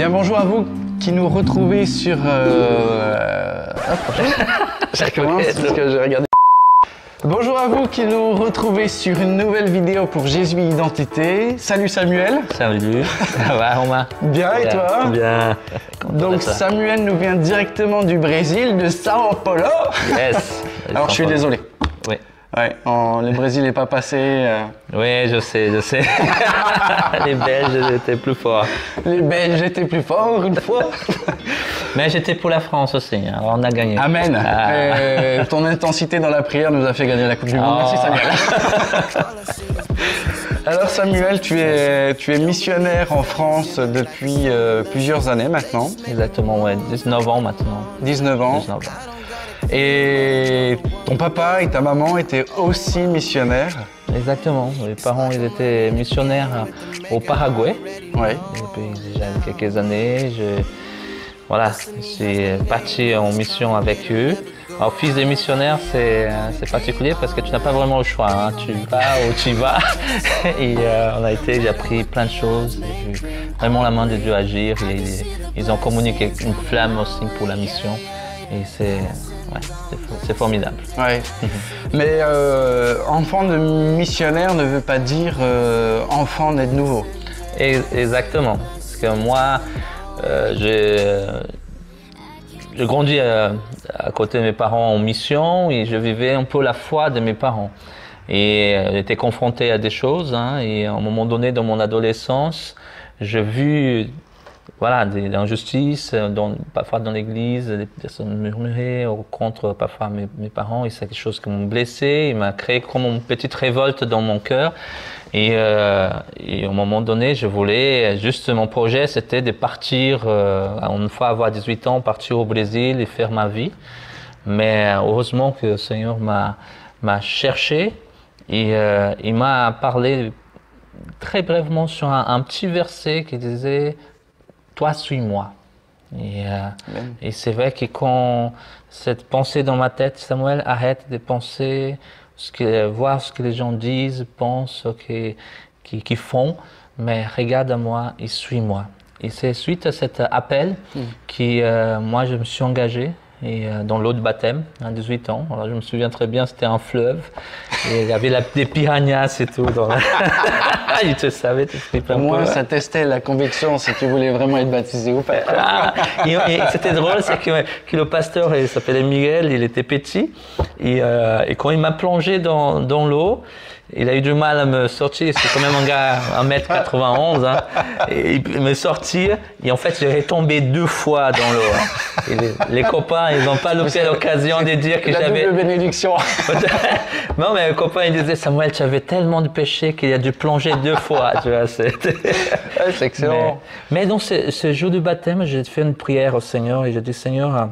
Bien, bonjour à vous qui nous retrouvez sur... Je recommence parce que j'ai regardé. Bonjour à vous qui nous retrouvez sur une nouvelle vidéo pour Jésus Identité. Salut Samuel. Salut, ça va Romain? Bien et toi? Bien. Donc Samuel nous vient directement du Brésil, de São Paulo. Yes. Alors je suis désolé. Oui. Ouais, le Brésil n'est pas passé. Oui, je sais. Les Belges étaient plus forts. Les Belges étaient plus forts une fois. Mais j'étais pour la France aussi, hein. Alors on a gagné. Amen. Ton intensité dans la prière nous a fait gagner la Coupe du Monde. Merci Samuel. Alors Samuel, tu es missionnaire en France depuis plusieurs années maintenant. Exactement, ouais. 19 ans maintenant. 19 ans. 19 ans. Et ton papa et ta maman étaient aussi missionnaires. Exactement. Mes parents ils étaient missionnaires au Paraguay. Oui. Depuis déjà quelques années. Je suis parti en mission avec eux. Alors, fils de missionnaire, c'est particulier parce que tu n'as pas vraiment le choix. Hein. Tu vas où tu vas. Et j'ai appris plein de choses. J'ai vu vraiment la main de Dieu agir. Et ils ont communiqué une flamme aussi pour la mission. Et c'est formidable. Ouais. Mais enfant de missionnaire ne veut pas dire enfant né de nouveau. Exactement. Parce que moi, j'ai grandi à côté de mes parents en mission et je vivais un peu la foi de mes parents. Et j'étais confronté à des choses. Hein, et à un moment donné, dans mon adolescence, j'ai vu des injustices, parfois dans l'église, des personnes murmuraient contre parfois mes parents. Et c'est quelque chose qui m'a blessé. Il m'a créé comme une petite révolte dans mon cœur. Et au moment donné, je voulais, juste mon projet, c'était de partir, une fois avoir 18 ans, partir au Brésil et faire ma vie. Mais heureusement que le Seigneur m'a cherché et il m'a parlé très brièvement sur un petit verset qui disait « Toi, suis-moi ». Et c'est vrai que quand cette pensée dans ma tête, Samuel, arrête de penser, voir ce que les gens disent, pensent, qu'ils font, mais regarde à moi et suis-moi. Et c'est suite à cet appel que moi je me suis engagé dans l'eau de baptême à 18 ans. Alors je me souviens très bien, c'était un fleuve et il y avait des piranhas et tout. Il te savait, tu sais pas. Au moins ça testait la conviction si tu voulais vraiment être baptisé ou pas. Et c'était drôle, c'est que le pasteur, il s'appelait Miguel, il était petit et quand il m'a plongé dans l'eau, il a eu du mal à me sortir, c'est quand même un gars 1m91, hein, et il me sortir, et en fait j'ai tombé 2 fois dans l'eau. Hein. Et les copains, ils n'ont pas loupé l'occasion de dire que j'avais... La double bénédiction. Non, mais les copains, ils disaient, Samuel, tu avais tellement de péché qu'il a dû plonger 2 fois, tu vois. C'est excellent. Mais dans ce jour du baptême, j'ai fait une prière au Seigneur, et j'ai dit, Seigneur,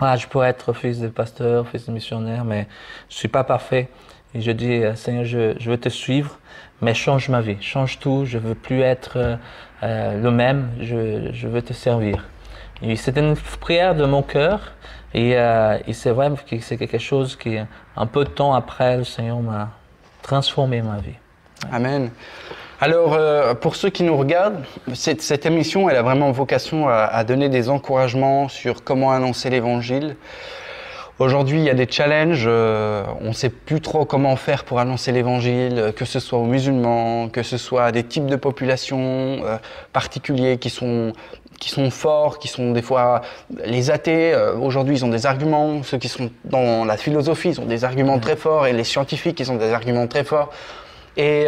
je pourrais être fils de pasteur, fils de missionnaire, mais je ne suis pas parfait. Et je dis, Seigneur, je veux te suivre, mais change ma vie, change tout, je ne veux plus être le même, je veux te servir. Et c'était une prière de mon cœur, et c'est vrai que c'est quelque chose qui, un peu de temps après, le Seigneur m'a transformé ma vie. Ouais. Amen. Alors, pour ceux qui nous regardent, cette émission, elle a vraiment vocation à donner des encouragements sur comment annoncer l'Évangile. Aujourd'hui, il y a des challenges, on ne sait plus trop comment faire pour annoncer l'Évangile, que ce soit aux musulmans, que ce soit à des types de populations particuliers qui sont forts, qui sont des fois les athées. Aujourd'hui, ils ont des arguments, ceux qui sont dans la philosophie, ils ont des arguments très forts, et les scientifiques, ils ont des arguments très forts. Et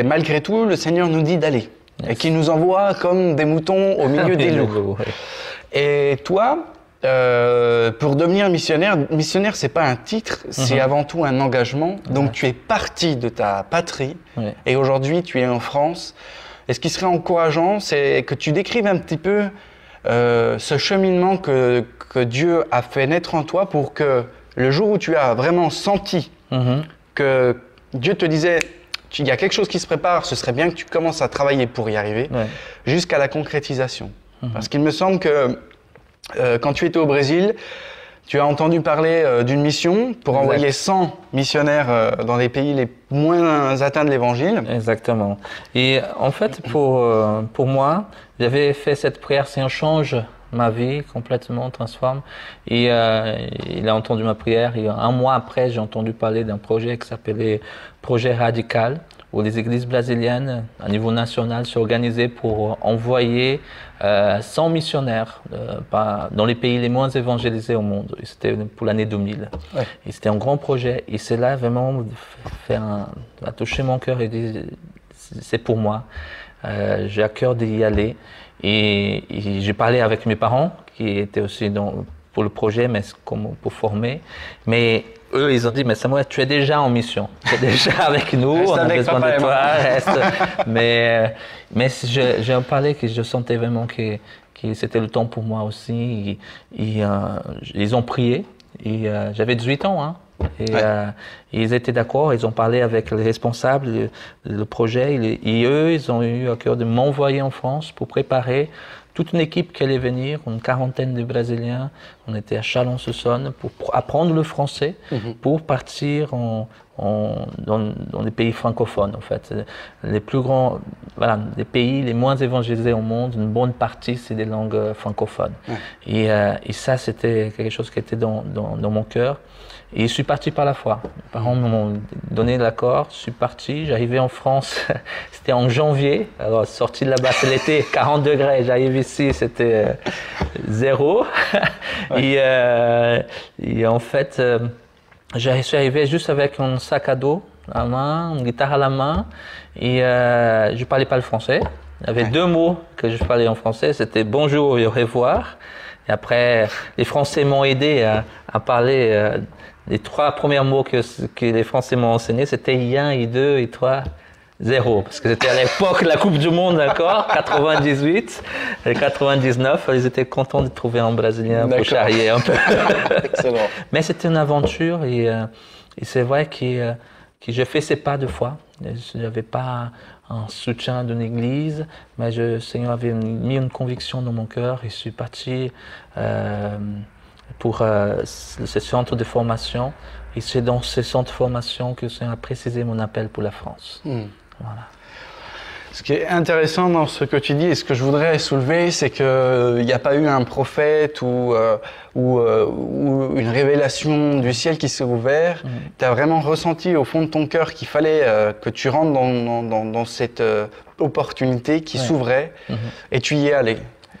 malgré tout, le Seigneur nous dit d'aller, et qu'il nous envoie comme des moutons au milieu des loups. Et toi, pour devenir missionnaire, c'est pas un titre, c'est avant tout un engagement. Donc tu es parti de ta patrie et aujourd'hui tu es en France. Et ce qui serait encourageant, c'est que tu décrives un petit peu ce cheminement que Dieu a fait naître en toi pour que le jour où tu as vraiment senti que Dieu te disait il y a quelque chose qui se prépare, ce serait bien que tu commences à travailler pour y arriver, jusqu'à la concrétisation. Parce qu'il me semble que quand tu étais au Brésil, Tu as entendu parler d'une mission pour envoyer 100 missionnaires dans les pays les moins atteints de l'Évangile. Exactement. Et en fait, pour moi, j'avais fait cette prière, Seigneur, change ma vie complètement, transforme. Et il a entendu ma prière. Et un mois après, j'ai entendu parler d'un projet qui s'appelait Projet Radical, où les églises brésiliennes, à niveau national, s'organisaient pour envoyer 100 missionnaires dans les pays les moins évangélisés au monde. C'était pour l'année 2000. Ouais. Et c'était un grand projet. Et c'est là vraiment a touché mon cœur et dit, c'est pour moi. J'ai à cœur d'y aller. Et j'ai parlé avec mes parents, qui étaient aussi pour le projet, mais comme pour former. Mais eux, ils ont dit, mais Samuel, tu es déjà en mission. Tu es déjà avec nous, on a besoin de toi. Reste. Mais j'ai parlé que je sentais vraiment que c'était le temps pour moi aussi. Ils ont prié. J'avais 18 ans. Hein. Ils étaient d'accord, ils ont parlé avec les responsables du projet. Et eux, ils ont eu à cœur de m'envoyer en France pour préparer toute une équipe qui allait venir, une quarantaine de Brésiliens. On était à Chalon-sur-Saône pour apprendre le français, pour partir dans les pays francophones, en fait. Les plus grands, les pays les moins évangélisés au monde, une bonne partie, c'est des langues francophones. Et ça, c'était quelque chose qui était dans mon cœur. Et je suis parti par la foi. Mes parents m'ont donné l'accord, je suis parti, j'arrivais en France, c'était en janvier, alors sorti de là-bas, c'est l'été, 40 degrés, j'arrive ici, c'était 0. Et en fait, je suis arrivé juste avec un sac à dos à la main, une guitare à la main, et je ne parlais pas le français. Il y avait 2 mots que je parlais en français, c'était bonjour et au revoir. Et après, les Français m'ont aidé à parler. Les 3 premiers mots que les Français m'ont enseignés, c'était I1, I2, I3, 0. Parce que c'était à l'époque la Coupe du Monde, d'accord, 98, et 99. Ils étaient contents de trouver un Brésilien pour charrier un peu. Excellent. Mais c'était une aventure et c'est vrai que j'ai fait ces pas de foi. Je n'avais pas un soutien d'une église, mais le Seigneur avait mis une conviction dans mon cœur et je suis parti pour ce centre de formation. Et c'est dans ce centre de formation que le Seigneur a précisé mon appel pour la France. Voilà. Ce qui est intéressant dans ce que tu dis et ce que je voudrais soulever, c'est qu'il n'y a pas eu un prophète ou une révélation du ciel qui s'est ouvert. Tu as vraiment ressenti au fond de ton cœur qu'il fallait que tu rentres dans cette opportunité qui s'ouvrait et tu y es allé.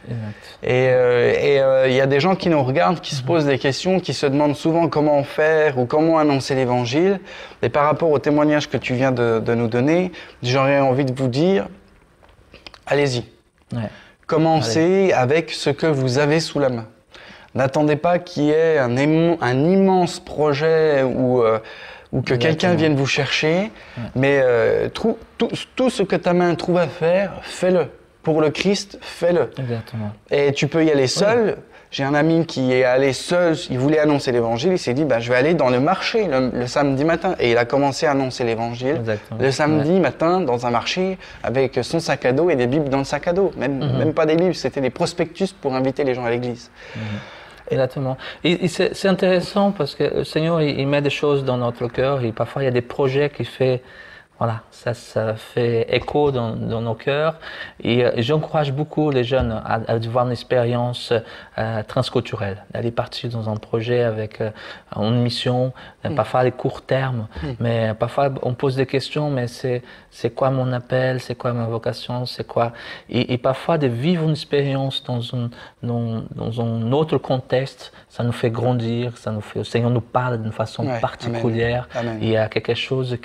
Exact. Et il y a des gens qui nous regardent, qui se posent des questions, qui se demandent souvent comment faire ou comment annoncer l'évangile. Et par rapport au témoignage que tu viens de nous donner, j'aurais envie de vous dire, allez-y. Commencez avec ce que vous avez sous la main. N'attendez pas qu'il y ait un immense projet ou que quelqu'un vienne vous chercher, mais tout ce que ta main trouve à faire, fais-le. Pour le Christ, fais-le. Exactement. Et tu peux y aller seul. J'ai un ami qui est allé seul, il voulait annoncer l'évangile, il s'est dit je vais aller dans le marché le samedi matin. Et il a commencé à annoncer l'évangile le samedi matin dans un marché avec son sac à dos et des bibles dans le sac à dos. Même pas des bibles, c'était des prospectus pour inviter les gens à l'église. Exactement. Et c'est intéressant parce que le Seigneur, il met des choses dans notre cœur et parfois il y a des projets qu'il fait. Voilà, ça fait écho dans nos cœurs et j'encourage beaucoup les jeunes à avoir une expérience transculturelle, d'aller partir dans un projet avec une mission, parfois à court terme, mais parfois on pose des questions, mais c'est quoi mon appel, c'est quoi ma vocation, c'est quoi et parfois de vivre une expérience dans un autre contexte, ça nous fait grandir, le Seigneur nous parle d'une façon particulière. Amen. Il y a quelque chose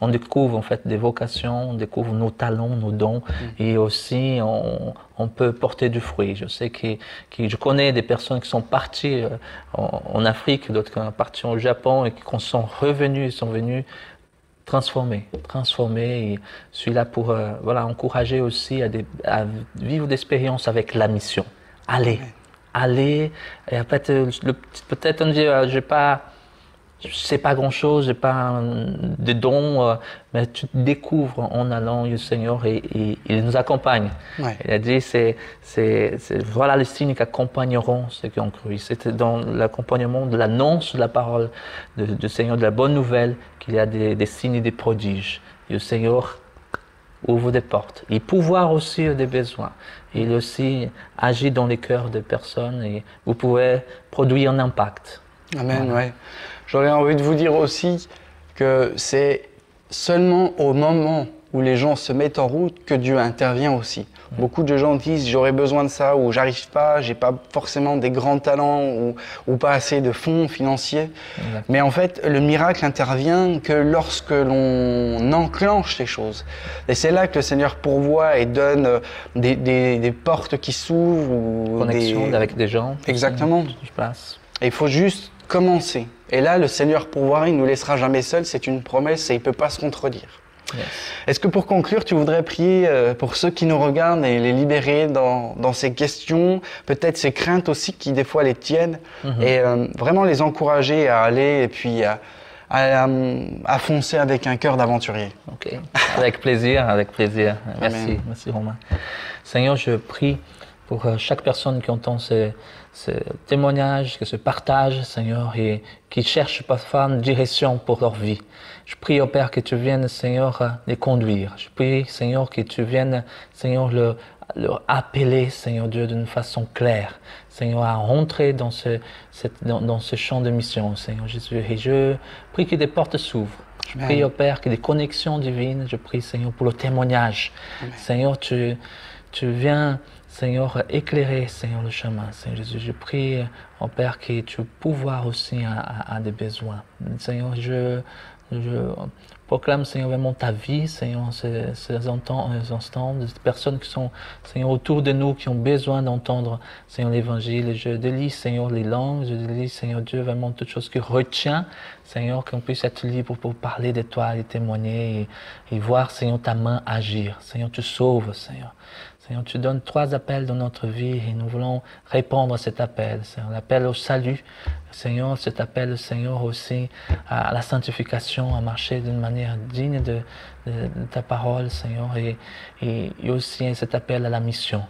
on découvre en fait des vocations, on découvre nos talents, nos dons et aussi on peut porter du fruit. Je sais que je connais des personnes qui sont parties en Afrique, d'autres qui sont parties au Japon et qui sont revenus, sont venus transformés. Et je suis là pour encourager aussi à vivre d'expériences avec la mission. Allez. Et peut-être on dit, j'ai pas je sais pas grand-chose, j'ai pas de dons, mais tu découvres en allant au Seigneur et il nous accompagne. Ouais. Il a dit, voilà les signes qui accompagneront ceux qui ont cru. C'était dans l'accompagnement de l'annonce de la parole du Seigneur, de la bonne nouvelle, qu'il y a des signes et des prodiges. Et le Seigneur ouvre des portes. Il pouvoir aussi des besoins. Il aussi agit dans les cœurs des personnes et vous pouvez produire un impact. Amen, Voilà. ouais. J'aurais envie de vous dire aussi que c'est seulement au moment où les gens se mettent en route que Dieu intervient aussi. Beaucoup de gens disent j'aurais besoin de ça ou j'arrive pas, j'ai pas forcément des grands talents ou pas assez de fonds financiers. Exact. Mais en fait, le miracle intervient que lorsque l'on enclenche les choses. Et c'est là que le Seigneur pourvoit et donne des portes qui s'ouvrent. Ou Connexion avec des gens. Exactement. Je passe. Et il faut juste commencer. Et là, le Seigneur pourvoira, il ne nous laissera jamais seuls, c'est une promesse et il ne peut pas se contredire. Yes. Est-ce que pour conclure, tu voudrais prier pour ceux qui nous regardent et les libérer dans ces questions, peut-être ces craintes aussi qui des fois les tiennent, et vraiment les encourager à aller et puis à foncer avec un cœur d'aventurier. Ok, avec plaisir, avec plaisir. Merci, Amen. merci Romain. Seigneur, je prie pour chaque personne qui entend ce témoignage, que ce partage, Seigneur, et qui cherche parfois une direction pour leur vie. Je prie, au Père, que tu viennes, Seigneur, les conduire. Je prie, Seigneur, que tu viennes, Seigneur, leur appeler, Seigneur Dieu, d'une façon claire. Seigneur, à rentrer dans ce champ de mission, Seigneur Jésus. Et je prie que des portes s'ouvrent. Je prie, au Père, que des connexions divines. Je prie, Seigneur, pour le témoignage. Amen. Seigneur, tu viens, Seigneur, éclairer, Seigneur, le chemin. Seigneur Jésus, je prie, au Père, que tu pouvoir aussi à des besoins. Seigneur, je proclame, Seigneur, vraiment ta vie, Seigneur, ces instants, des personnes qui sont, Seigneur, autour de nous, qui ont besoin d'entendre, Seigneur, l'Évangile. Je délie, Seigneur, les langues, je délie, Seigneur Dieu, vraiment toute chose qui retient, Seigneur, qu'on puisse être libre pour parler de toi et témoigner et voir, Seigneur, ta main agir. Seigneur, tu sauves, Seigneur. Seigneur, tu donnes 3 appels dans notre vie et nous voulons répondre à cet appel. Seigneur, l'appel au salut, Seigneur, cet appel, Seigneur, aussi à la sanctification, à marcher d'une manière digne de ta parole, Seigneur, et aussi cet appel à la mission.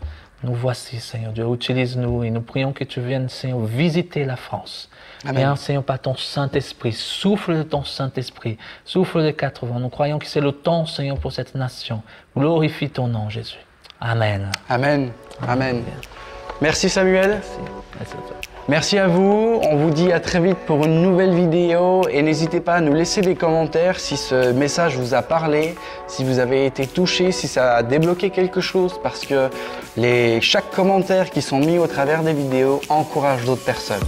Nous voici, Seigneur Dieu, utilise-nous et nous prions que tu viennes, Seigneur, visiter la France. Viens, Seigneur, par ton Saint-Esprit, souffle de ton Saint-Esprit, souffle de 4 vents. Nous croyons que c'est le temps, Seigneur, pour cette nation. Glorifie ton nom, Jésus. Amen. Amen. Amen. Merci Samuel. Merci à toi. Merci à vous. On vous dit à très vite pour une nouvelle vidéo et n'hésitez pas à nous laisser des commentaires si ce message vous a parlé, si vous avez été touché, si ça a débloqué quelque chose parce que chaque commentaire qui sont mis au travers des vidéos encourage d'autres personnes.